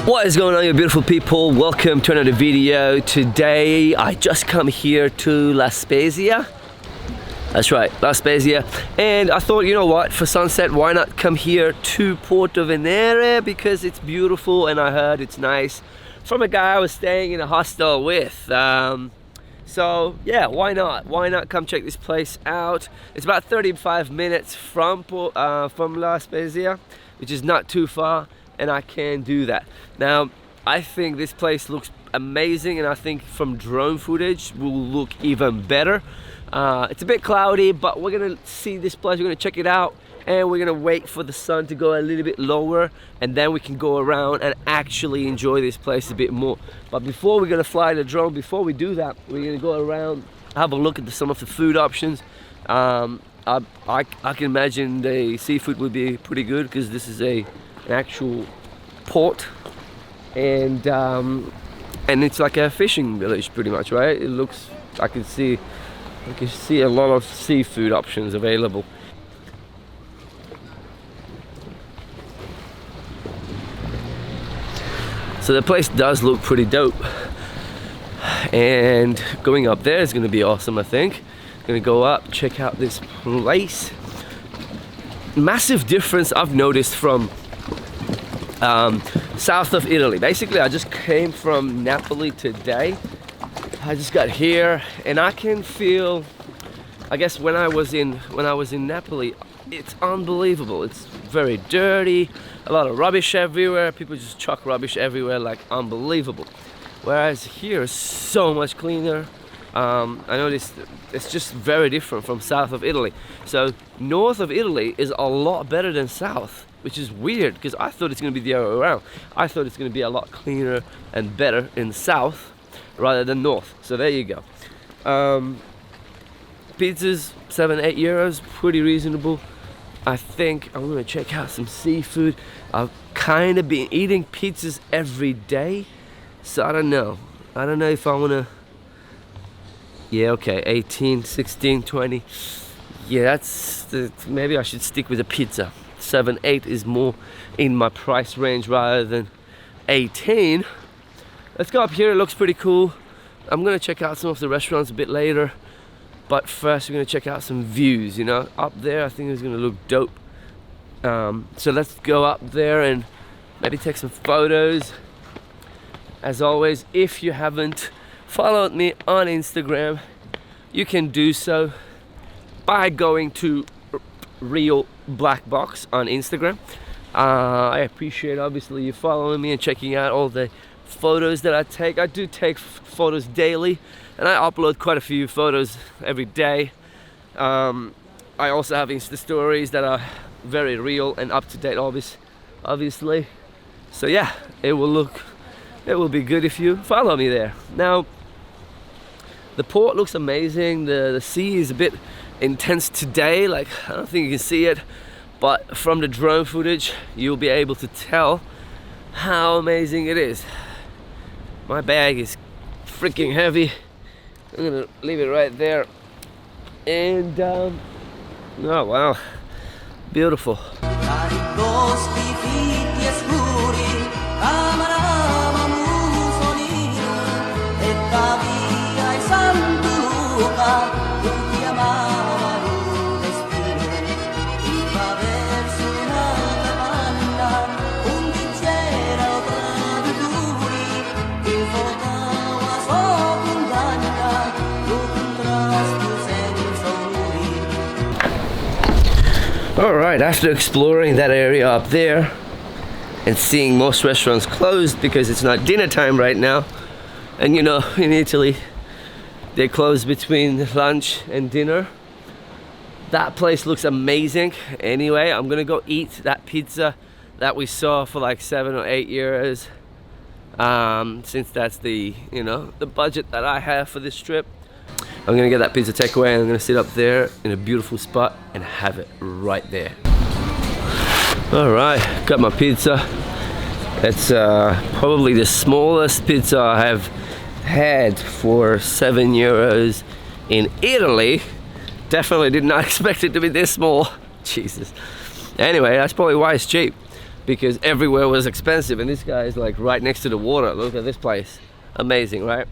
What is going on, you beautiful people? Welcome to another video. Today I just come here to La Spezia. That's right, La Spezia. And I thought, you know what, for sunset, why not come here to Porto Venere, because it's beautiful and I heard it's nice from a guy I was staying in a hostel with. So yeah, why not? Why not come check this place out? It's about 35 minutes from La Spezia, which is not too far, and I can do that. Now, I think this place looks amazing, and I think from drone footage will look even better. It's a bit cloudy, but we're gonna see this place, we're gonna check it out, and we're gonna wait for the sun to go a little bit lower, and then we can go around and actually enjoy this place a bit more. But before we're gonna fly the drone, before we do that, we're gonna go around, have a look at some of the food options. I can imagine the seafood would be pretty good, because this is an actual port, and it's like a fishing village pretty much, right? It looks, I can see a lot of seafood options available. So the place does look pretty dope, and going up there is going to be awesome. I think gonna go up, check out this place. Massive difference I've noticed from south of Italy. Basically, I just came from Napoli today. I just got here, and I can feel, I guess when I was in Napoli, it's unbelievable. It's very dirty, a lot of rubbish everywhere. People just chuck rubbish everywhere, like unbelievable. Whereas here is so much cleaner. I noticed it's just very different from south of Italy. So north of Italy is a lot better than south, which is weird, because I thought it's going to be the other way around. I thought it's going to be a lot cleaner and better in south rather than north. So there you go. Pizzas, 7-8 euros, pretty reasonable. I think I'm going to check out some seafood. I've kind of been eating pizzas every day, so I don't know if I want to. Yeah, okay, 18, 16, 20. Yeah, maybe I should stick with a pizza. 7, 8 is more in my price range rather than 18. Let's go up here. It looks pretty cool. I'm gonna check out some of the restaurants a bit later, but first we're gonna check out some views. You know, up there I think it's gonna look dope. So let's go up there and maybe take some photos. As always, if you haven't followed me on Instagram, you can do so by going to Real Black Box on Instagram. I appreciate obviously you following me and checking out all the photos that I take. I do take photos daily, and I upload quite a few photos every day. I also have Insta stories that are very real and up to date, obviously. So yeah, it will be good if you follow me there. Now, the port looks amazing. The sea is a bit intense today, like I don't think you can see it, but from the drone footage you'll be able to tell how amazing it is. My bag is freaking heavy. I'm gonna leave it right there, and oh wow, beautiful. Alright, after exploring that area up there and seeing most restaurants closed because it's not dinner time right now, and you know, in Italy they close between lunch and dinner. That place looks amazing. Anyway, I'm gonna go eat that pizza that we saw for like 7 or 8 euros, since that's the budget that I have for this trip. I'm gonna get that pizza takeaway, and I'm gonna sit up there in a beautiful spot and have it right there. All right, got my pizza. It's probably the smallest pizza I have had for €7 in Italy. Definitely did not expect it to be this small. Jesus. Anyway, that's probably why it's cheap, because everywhere was expensive, and this guy is like right next to the water. Look at this place. Amazing, right?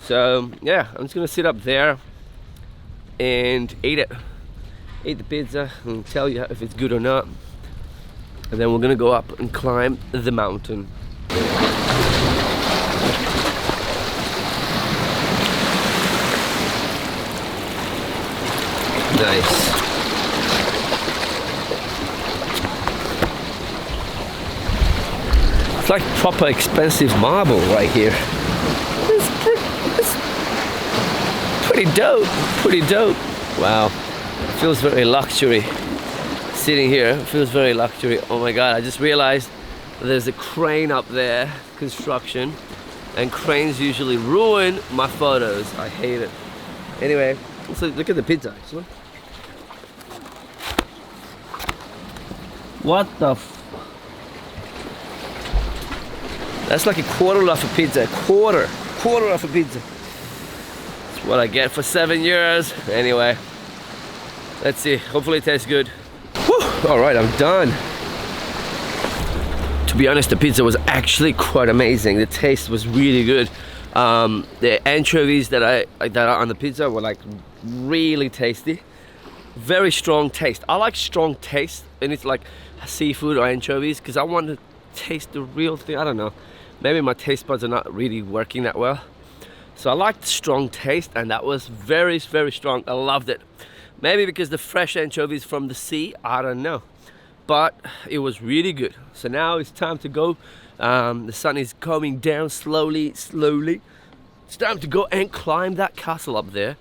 So yeah, I'm just gonna sit up there and eat it. Eat the pizza and tell you if it's good or not. And then we're gonna go up and climb the mountain. Nice. It's like proper expensive marble right here. It's pretty dope. Pretty dope. Wow. It feels very luxury. Sitting here, it feels very luxury. Oh my god, I just realized there's a crane up there, construction, and cranes usually ruin my photos. I hate it. Anyway, so look at the pizza actually. What the That's like a quarter off a pizza. Quarter off a pizza. That's what I get for €7. Anyway, let's see. Hopefully it tastes good. Whew. All right, I'm done. To be honest, the pizza was actually quite amazing. The taste was really good. The anchovies that are on the pizza were like really tasty. Very strong taste. I like strong taste, and it's like seafood or anchovies, because I want to taste the real thing. I don't know. Maybe my taste buds are not really working that well. So I like the strong taste, and that was very, very strong. I loved it. Maybe because the fresh anchovies from the sea, I don't know. But it was really good. So now it's time to go. The sun is coming down slowly. It's time to go and climb that castle up there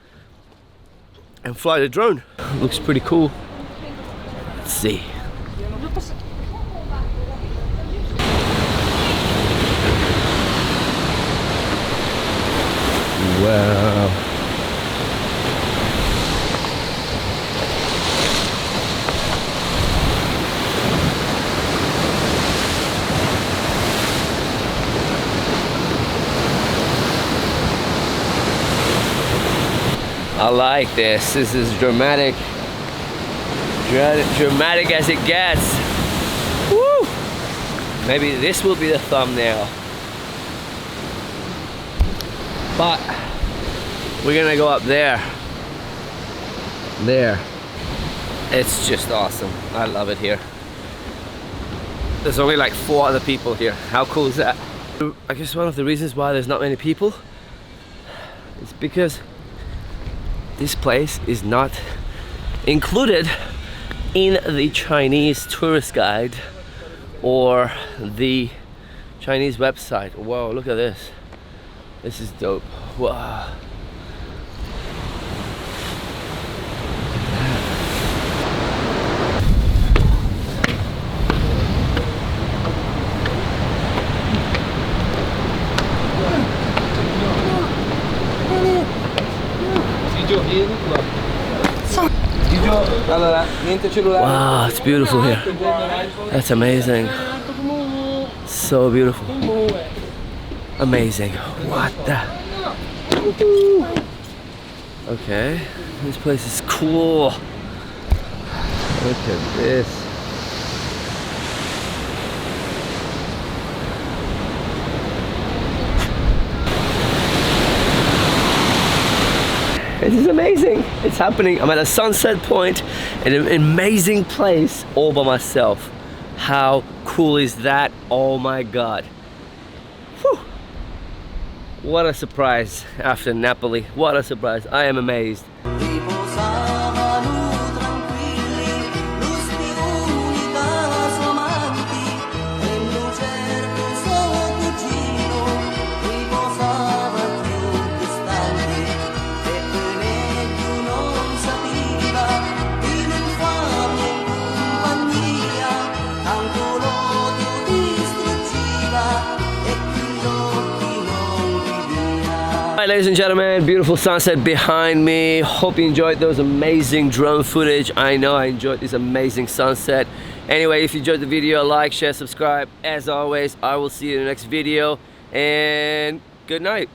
and fly the drone. Looks pretty cool. Let's see. Wow. I like this. This is dramatic. Dramatic as it gets. Woo! Maybe this will be the thumbnail. But we're gonna go up there. There. It's just awesome. I love it here. There's only like 4 other people here. How cool is that? I guess one of the reasons why there's not many people is because this place is not included in the Chinese tourist guide or the Chinese website. Whoa, look at this. This is dope. Wow. Wow, it's beautiful here. That's amazing. So beautiful. Amazing. What the? Okay, this place is cool. Look at this. This is amazing. It's happening. I'm at a sunset point in an amazing place all by myself. How cool is that? Oh my god. Whew. What a surprise after Napoli. What a surprise. I am amazed. Ladies and gentlemen, beautiful sunset behind me. Hope you enjoyed those amazing drone footage. I know I enjoyed this amazing sunset. Anyway, if you enjoyed the video, like, share, subscribe. As always, I will see you in the next video, and good night.